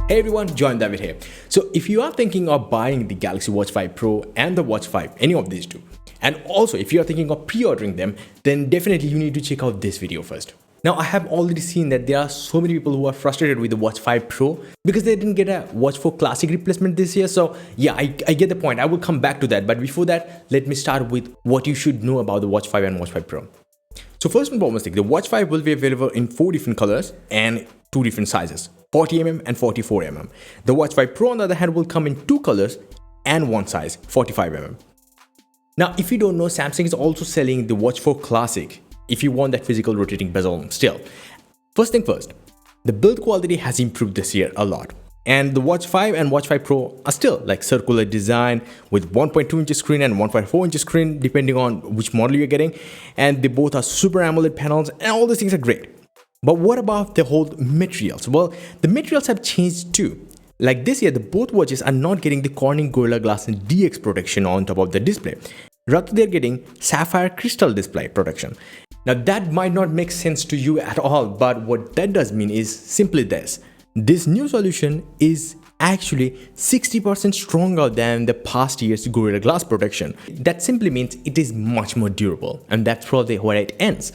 Hey everyone, John David here. So if you are thinking of buying the Galaxy Watch 5 Pro and the Watch 5, any of these two, and also if you are thinking of pre-ordering them, then definitely you need to check out this video first. Now I have already seen that there are so many people who are frustrated with the Watch 5 Pro because they didn't get a Watch 4 Classic replacement this year. So yeah, I get the point. I will come back to that. But before that, let me start with what you should know about the Watch 5 and Watch 5 Pro. So first and foremost, the Watch 5 will be available in 4 different colors and 2 different sizes, 40mm and 44mm. The Watch 5 Pro on the other hand will come in 2 colors and 1 size, 45mm. Now if you don't know, Samsung is also selling the Watch 4 Classic if you want that physical rotating bezel still. First thing first, the build quality has improved this year a lot. And the Watch 5 and Watch 5 Pro are still like circular design with 1.2 inch screen and 1.4 inch screen depending on which model you're getting. And they both are Super AMOLED panels and all these things are great. But what about the whole materials? Well, the materials have changed too. Like this year, the both watches are not getting the Corning Gorilla Glass and DX protection on top of the display. Rather, they're getting sapphire crystal display protection. Now that might not make sense to you at all, but what that does mean is simply this. This new solution is actually 60% stronger than the past year's Gorilla Glass protection. That simply means it is much more durable, and that's probably where it ends.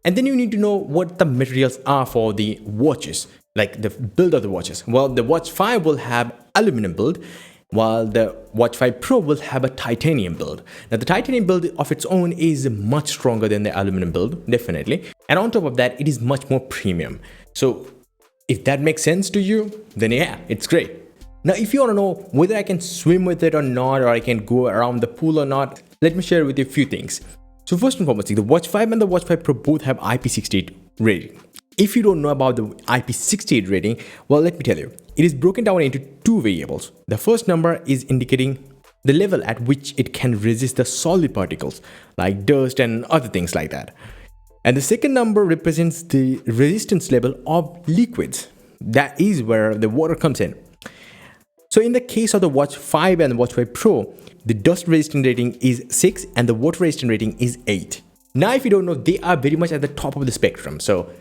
And then you need to know what the materials are for the watches, like the build of the watches. Well, the Watch 5 will have aluminum build, while the Watch 5 Pro will have a titanium build. Now the titanium build of its own is much stronger than the aluminum build, definitely. And on top of that, it is much more premium. So if that makes sense to you, then yeah, it's great. Now, if you want to know whether I can swim with it or not, or I can go around the pool or not, let me share with you a few things. So first and foremost, the Watch 5 and the Watch 5 Pro both have IP68 rating. If you don't know about the IP68 rating, well, let me tell you. It is broken down into 2 variables. The first number is indicating the level at which it can resist the solid particles like dust and other things like that. And the second number represents the resistance level of liquids. That is where the water comes in. So in the case of the Watch 5 and the Watch 5 Pro, the dust resistant rating is 6 and the water resistant rating is 8. Now if you don't know, they are very much at the top of the spectrum, so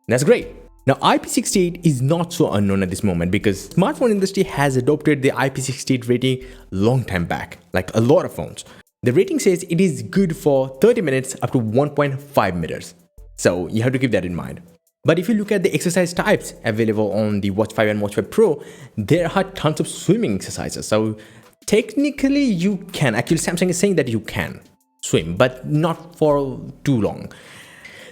that's great. Now IP68 is not so unknown at this moment because smartphone industry has adopted the IP68 rating long time back, like a lot of phones. The rating says it is good for 30 minutes up to 1.5 meters. So you have to keep that in mind. But if you look at the exercise types available on the Watch 5 and Watch 5 Pro, there are tons of swimming exercises. So technically you can, actually Samsung is saying that you can swim, but not for too long.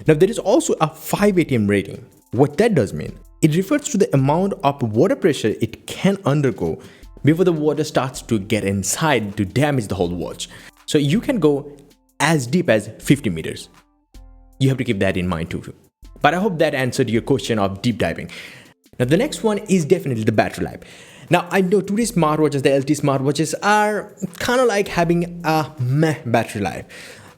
Now there is also a 5 ATM rating. What that does mean, it refers to the amount of water pressure it can undergo before the water starts to get inside to damage the whole watch. So you can go as deep as 50 meters. You have to keep that in mind too. But I hope that answered your question of deep diving. Now the next one is definitely the battery life. Now I know today's smartwatches, the LT smartwatches are kind of like having a meh battery life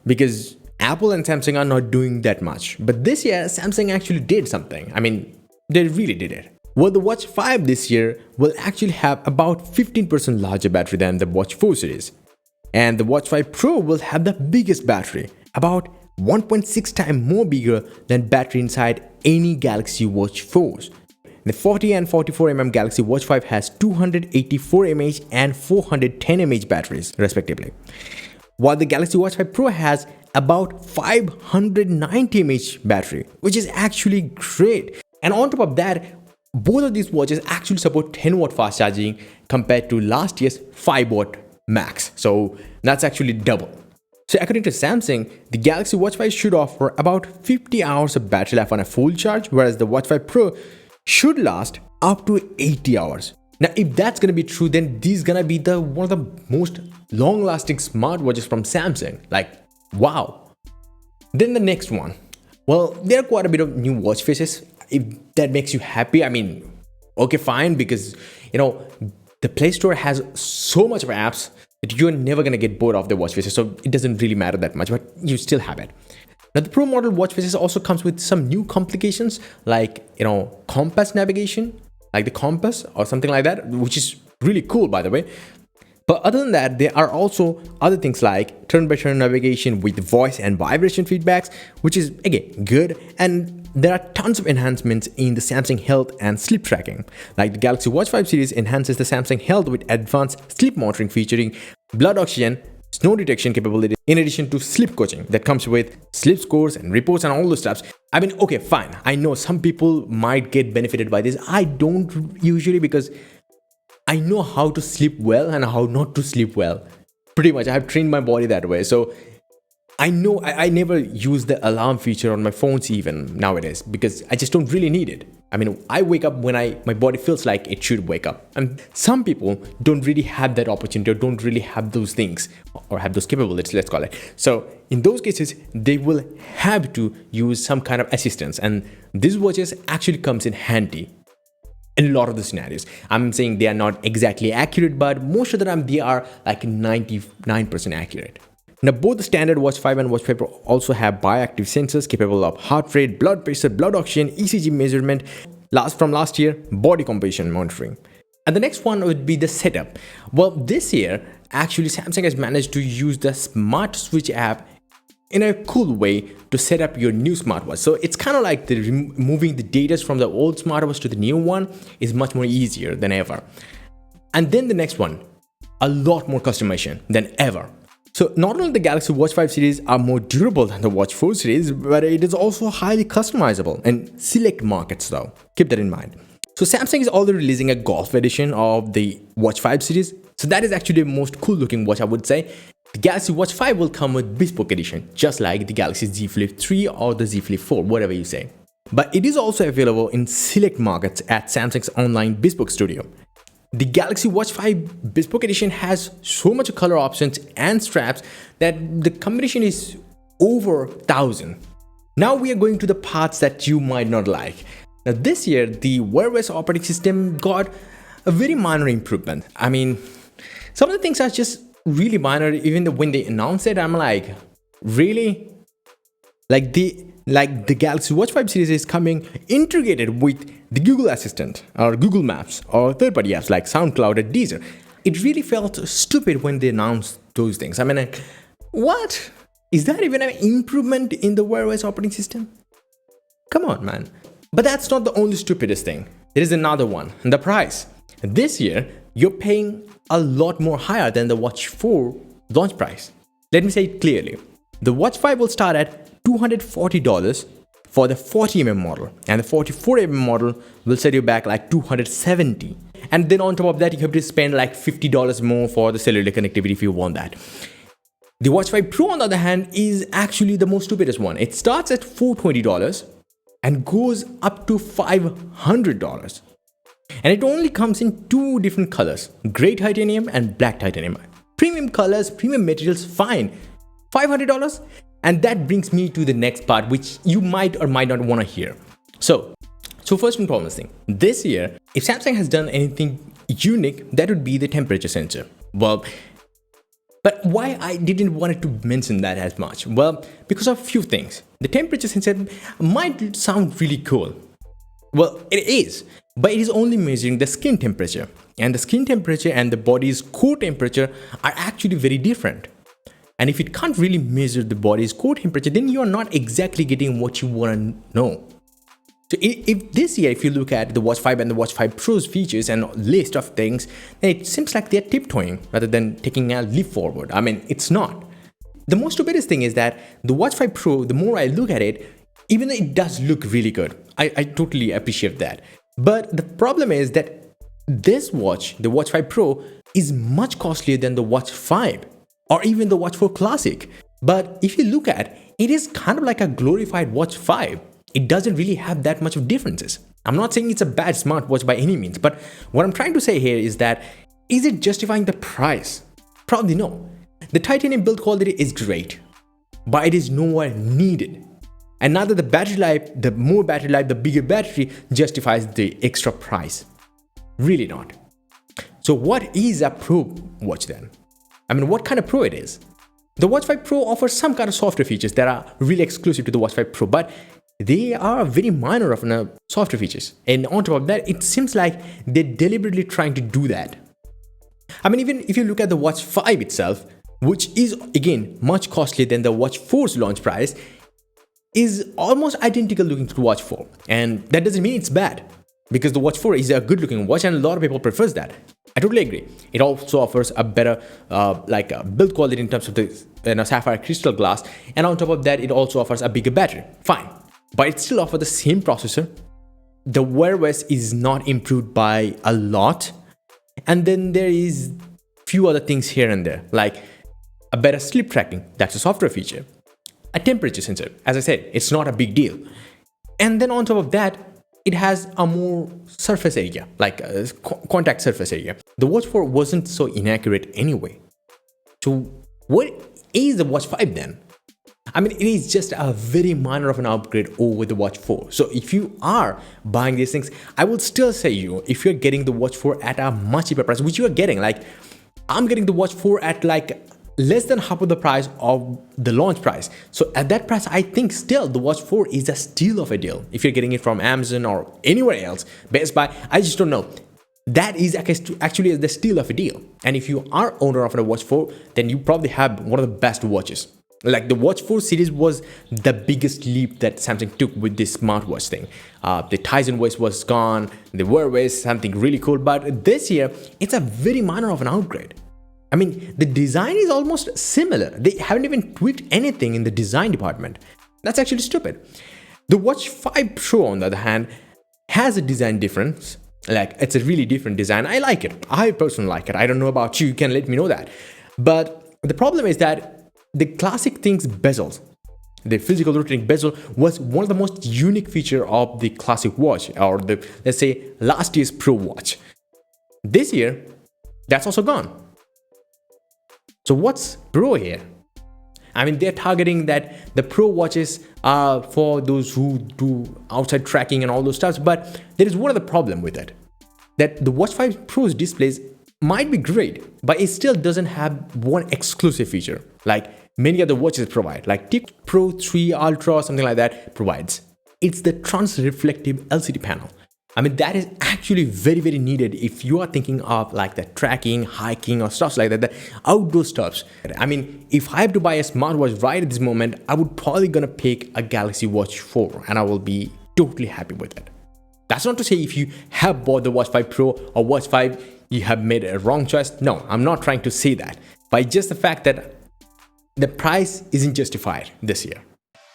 because Apple and Samsung are not doing that much. But this year, Samsung actually did something. I mean, they really did it. Well, the Watch 5 this year will actually have about 15% larger battery than the Watch 4 series. And the Watch 5 Pro will have the biggest battery, about 1.6 times more bigger than battery inside any Galaxy Watch 4s. The 40 and 44mm Galaxy Watch 5 has 284 mAh and 410 mAh batteries, respectively. While the Galaxy Watch 5 Pro has about 590 mAh battery, which is actually great. And on top of that, both of these watches actually support 10 watt fast charging compared to last year's 5 watt max. So that's actually double. So according to Samsung, the Galaxy Watch 5 should offer about 50 hours of battery life on a full charge, whereas the Watch 5 Pro should last up to 80 hours. Now, if that's gonna be true, then this is gonna be one of the most long-lasting smartwatches from Samsung. Like, wow. Then the next one. Well, there are quite a bit of new watch faces. If that makes you happy, I mean, okay, fine, because the Play Store has so much of apps that you're never gonna get bored of the watch faces, so it doesn't really matter that much, but you still have it. Now the Pro model watch faces also comes with some new complications like compass navigation, like the compass or something like that, which is really cool, by the way. But other than that, there are also other things like turn-by-turn navigation with voice and vibration feedbacks, which is again good. And there are tons of enhancements in the Samsung Health and sleep tracking. Like the Galaxy Watch 5 series enhances the Samsung Health with advanced sleep monitoring featuring blood oxygen, snow detection capability, in addition to sleep coaching that comes with sleep scores and reports and all those stuff. I mean, okay, fine. I know some people might get benefited by this. I don't usually, because I know how to sleep well and how not to sleep well. Pretty much, I have trained my body that way. So I know I never use the alarm feature on my phones even nowadays because I just don't really need it. I mean, I wake up when my body feels like it should wake up. And some people don't really have that opportunity or don't really have those things or have those capabilities, let's call it. So in those cases, they will have to use some kind of assistance. And these watches actually comes in handy in a lot of the scenarios. I'm saying they are not exactly accurate, but most of the time they are like 99% accurate. Now, both the standard Watch 5 and Watch 5 Pro also have bioactive sensors capable of heart rate, blood pressure, blood oxygen, ECG measurement, from last year, body composition monitoring. And the next one would be the setup. Well, this year, actually, Samsung has managed to use the Smart Switch app in a cool way to set up your new smartwatch. So it's kind of like moving the data from the old smartwatch to the new one is much more easier than ever. And then the next one, a lot more customization than ever. So not only the Galaxy Watch 5 series are more durable than the Watch 4 series, but it is also highly customizable in select markets though. Keep that in mind. So Samsung is already releasing a golf edition of the Watch 5 series. So that is actually the most cool looking watch, I would say. The Galaxy Watch 5 will come with bespoke edition, just like the Galaxy Z Flip 3 or the Z Flip 4, whatever you say. But it is also available in select markets at Samsung's online bespoke studio. The Galaxy Watch 5 Bespoke Edition has so much color options and straps that the combination is over 1,000. Now we are going to the parts that you might not like. Now this year, the Wear OS operating system got a very minor improvement. I mean, some of the things are just really minor. Even when they announced it, I'm like, really? Like the Galaxy Watch 5 series is coming integrated with the Google Assistant or Google Maps or third-party apps like SoundCloud or Deezer. It really felt stupid when they announced those things. I mean, like, what? Is that even an improvement in the Wear OS operating system? Come on, man. But that's not the only stupidest thing. There is another one, the price. This year, you're paying a lot more higher than the Watch 4 launch price. Let me say it clearly. The Watch 5 will start at $240 for the 40mm model, and the 44mm model will set you back like $270. And then on top of that, you have to spend like $50 more for the cellular connectivity if you want that. The Watch 5 Pro, on the other hand, is actually the most stupidest one. It starts at $420 and goes up to $500. And it only comes in two different colors, gray titanium and black titanium. Premium colors, premium materials, fine. $500? And that brings me to the next part, which you might or might not want to hear. So first and foremost thing, this year, if Samsung has done anything unique, that would be the temperature sensor. Well, but why I didn't want to mention that as much? Well, because of a few things. The temperature sensor might sound really cool. Well, it is, but it is only measuring the skin temperature. And the skin temperature and the body's core temperature are actually very different. And if it can't really measure the body's core temperature, then you are not exactly getting what you want to know. So if this year, if you look at the Watch 5 and the Watch 5 Pro's features and list of things, then it seems like they're tiptoeing rather than taking a leap forward. I mean, it's not. The most stupidest thing is that the Watch 5 Pro, the more I look at it, even though it does look really good, I totally appreciate that. But the problem is that this watch, the Watch 5 Pro, is much costlier than the Watch 5. Or even the Watch 4 Classic. But if you look at it is kind of like a glorified Watch 5. It doesn't really have that much of differences. I'm not saying it's a bad smartwatch by any means, but what I'm trying to say here is that, is it justifying the price? Probably no. The titanium build quality is great, but it is nowhere needed. And neither the battery life, the more battery life, the bigger battery justifies the extra price. Really not. So what is a Pro watch then? I mean, what kind of Pro it is? The Watch 5 Pro offers some kind of software features that are really exclusive to the Watch 5 Pro, but they are very minor of software features. And on top of that, it seems like they're deliberately trying to do that. I mean, even if you look at the Watch 5 itself, which is again much costlier than the Watch 4's launch price, is almost identical looking to the Watch 4. And that doesn't mean it's bad, because the Watch 4 is a good looking watch and a lot of people prefers that. I totally agree. It also offers a better build quality in terms of the sapphire crystal glass, and on top of that it also offers a bigger battery. Fine, but it still offers the same processor. The Wear OS is not improved by a lot, and then there is few other things here and there, like a better sleep tracking. That's a software feature. A temperature sensor. As I said, it's not a big deal. And then on top of that, it has a more surface area, like a contact surface area. The Watch 4 wasn't so inaccurate anyway. So what is the Watch 5 then? I mean, it is just a very minor of an upgrade over the Watch 4. So if you are buying these things, I would still say if you're getting the Watch 4 at a much cheaper price, which you are getting, like I'm getting the Watch 4 at like less than half of the price of the launch price. So at that price, I think still the Watch 4 is a steal of a deal. If you're getting it from Amazon or anywhere else, Best Buy, I just don't know. That is actually the steal of a deal. And if you are owner of a Watch 4, then you probably have one of the best watches. Like the Watch 4 series was the biggest leap that Samsung took with this smartwatch thing. The Tizen Voice was gone, the Wear OS, something really cool. But this year, it's a very minor of an upgrade. I mean, the design is almost similar. They haven't even tweaked anything in the design department. That's actually stupid. The Watch 5 Pro, on the other hand, has a design difference. Like, it's a really different design. I like it. I personally like it. I don't know about you. You can let me know that. But the problem is that the classic thing's bezels, the physical rotating bezel, was one of the most unique feature of the classic watch, or the, let's say, last year's Pro watch. This year, that's also gone. So what's Pro here? I mean, they're targeting that the Pro watches are for those who do outside tracking and all those stuff, but there is one other problem with it. That the Watch 5 Pro's displays might be great, but it still doesn't have one exclusive feature like many other watches provide, like TIC Pro 3 Ultra or something like that provides. It's the trans-reflective LCD panel. I mean, that is actually very, very needed if you are thinking of like the tracking, hiking or stuff like that, the outdoor stuffs. I mean, if I have to buy a smartwatch right at this moment, I would probably gonna pick a Galaxy Watch 4 and I will be totally happy with it. That's not to say if you have bought the Watch 5 Pro or Watch 5, you have made a wrong choice. No, I'm not trying to say that. But just the fact that the price isn't justified this year.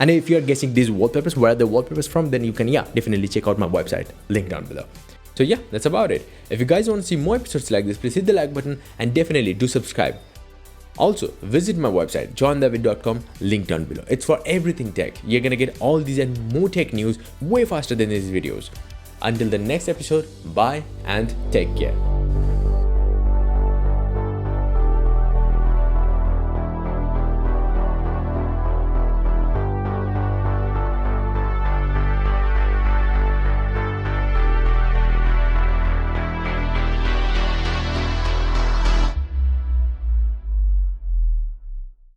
And if you're guessing these wallpapers, where are the wallpapers from, then you can, definitely check out my website, link down below. So that's about it. If you guys want to see more episodes like this, please hit the like button and definitely do subscribe. Also, visit my website, johndavid.com, link down below. It's for everything tech. You're gonna get all these and more tech news way faster than these videos. Until the next episode, bye and take care.